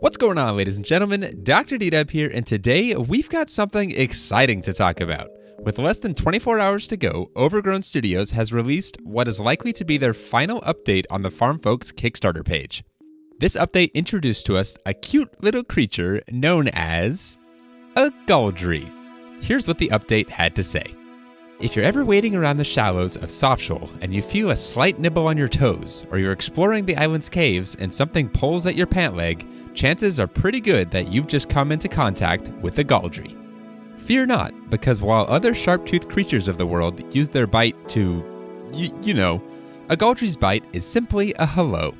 What's going on, ladies and gentlemen? DoctorDDub here, and today we've got something exciting to talk about. With less than 24 hours to go, Overgrown Studios has released what is likely to be their final update on the Farm Folks Kickstarter page. This update introduced to us a cute little creature known as a Gauldry. Here's what the update had to say. If you're ever wading around the shallows of Softshoal and you feel a slight nibble on your toes, or you're exploring the island's caves and something pulls at your pant leg, chances are pretty good that you've just come into contact with a Gauldry. Fear not, because while other sharp-toothed creatures of the world use their bite to, you know, a Gauldry's bite is simply a hello.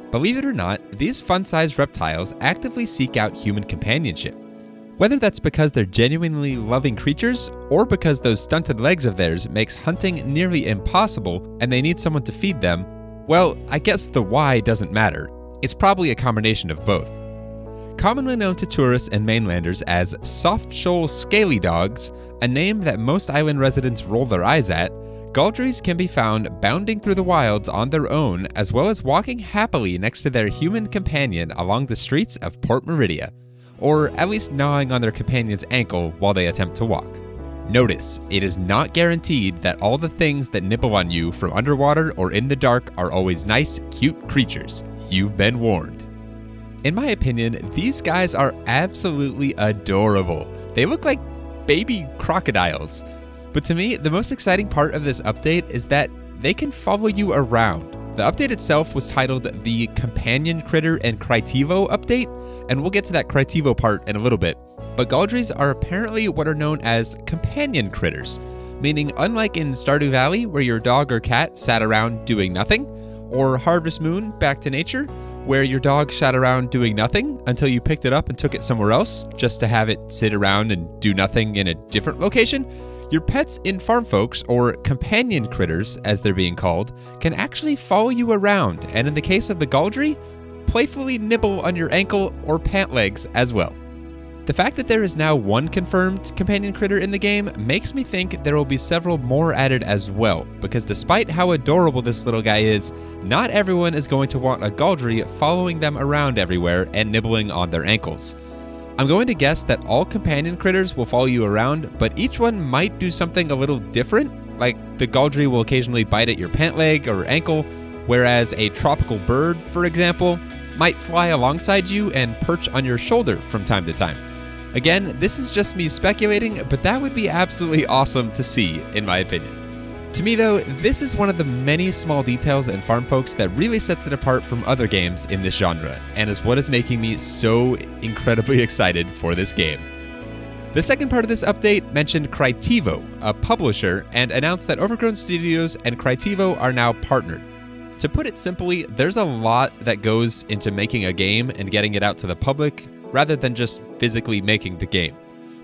Believe it or not, these fun-sized reptiles actively seek out human companionship. Whether that's because they're genuinely loving creatures, or because those stunted legs of theirs makes hunting nearly impossible and they need someone to feed them, well, I guess the why doesn't matter. It's probably a combination of both. Commonly known to tourists and mainlanders as Softshoal Scaly Dogs, a name that most island residents roll their eyes at, Gauldries can be found bounding through the wilds on their own, as well as walking happily next to their human companion along the streets of Port Meridia, or at least gnawing on their companion's ankle while they attempt to walk. Notice, it is not guaranteed that all the things that nibble on you from underwater or in the dark are always nice, cute creatures. You've been warned. In my opinion, these guys are absolutely adorable. They look like baby crocodiles. But to me, the most exciting part of this update is that they can follow you around. The update itself was titled the Companion Critter and Crytivo update, and we'll get to that Crytivo part in a little bit. But Gauldries are apparently what are known as companion critters, meaning unlike in Stardew Valley where your dog or cat sat around doing nothing, or Harvest Moon Back to Nature, where your dog sat around doing nothing until you picked it up and took it somewhere else just to have it sit around and do nothing in a different location, your pets in Farm Folks, or companion critters as they're being called, can actually follow you around, and in the case of the Gauldry, playfully nibble on your ankle or pant legs as well. The fact that there is now one confirmed companion critter in the game makes me think there will be several more added as well, because despite how adorable this little guy is, not everyone is going to want a Gauldry following them around everywhere and nibbling on their ankles. I'm going to guess that all companion critters will follow you around, but each one might do something a little different, like the Gauldry will occasionally bite at your pant leg or ankle, whereas a tropical bird, for example, might fly alongside you and perch on your shoulder from time to time. Again, this is just me speculating, but that would be absolutely awesome to see, in my opinion. To me though, this is one of the many small details in Farm Folks that really sets it apart from other games in this genre, and is what is making me so incredibly excited for this game. The second part of this update mentioned Crytivo, a publisher, and announced that Overgrown Studios and Crytivo are now partnered. To put it simply, there's a lot that goes into making a game and getting it out to the public, rather than just physically making the game.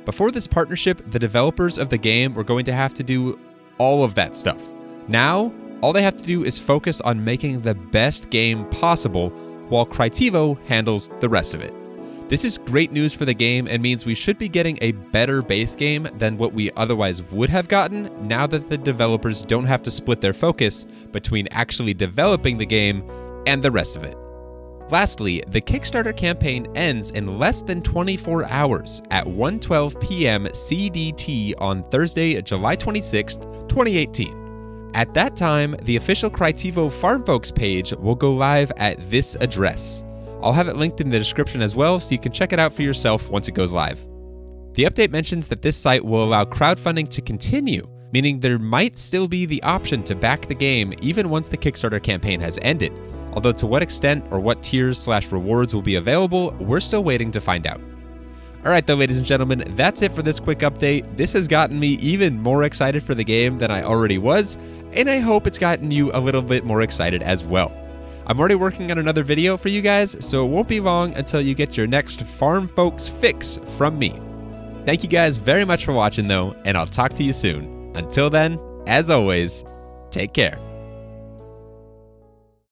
Before this partnership, the developers of the game were going to have to do all of that stuff. Now, all they have to do is focus on making the best game possible, while Crytivo handles the rest of it. This is great news for the game and means we should be getting a better base game than what we otherwise would have gotten, now that the developers don't have to split their focus between actually developing the game and the rest of it. Lastly, the Kickstarter campaign ends in less than 24 hours at 1:12 p.m. CDT on Thursday, July 26th, 2018. At that time, the official Crytivo Farm Folks page will go live at this address. I'll have it linked in the description as well, so you can check it out for yourself once it goes live. The update mentions that this site will allow crowdfunding to continue, meaning there might still be the option to back the game even once the Kickstarter campaign has ended. Although to what extent or what tiers/rewards will be available, we're still waiting to find out. Alright though, ladies and gentlemen, that's it for this quick update. This has gotten me even more excited for the game than I already was, and I hope it's gotten you a little bit more excited as well. I'm already working on another video for you guys, so it won't be long until you get your next Farm Folks fix from me. Thank you guys very much for watching though, and I'll talk to you soon. Until then, as always, take care.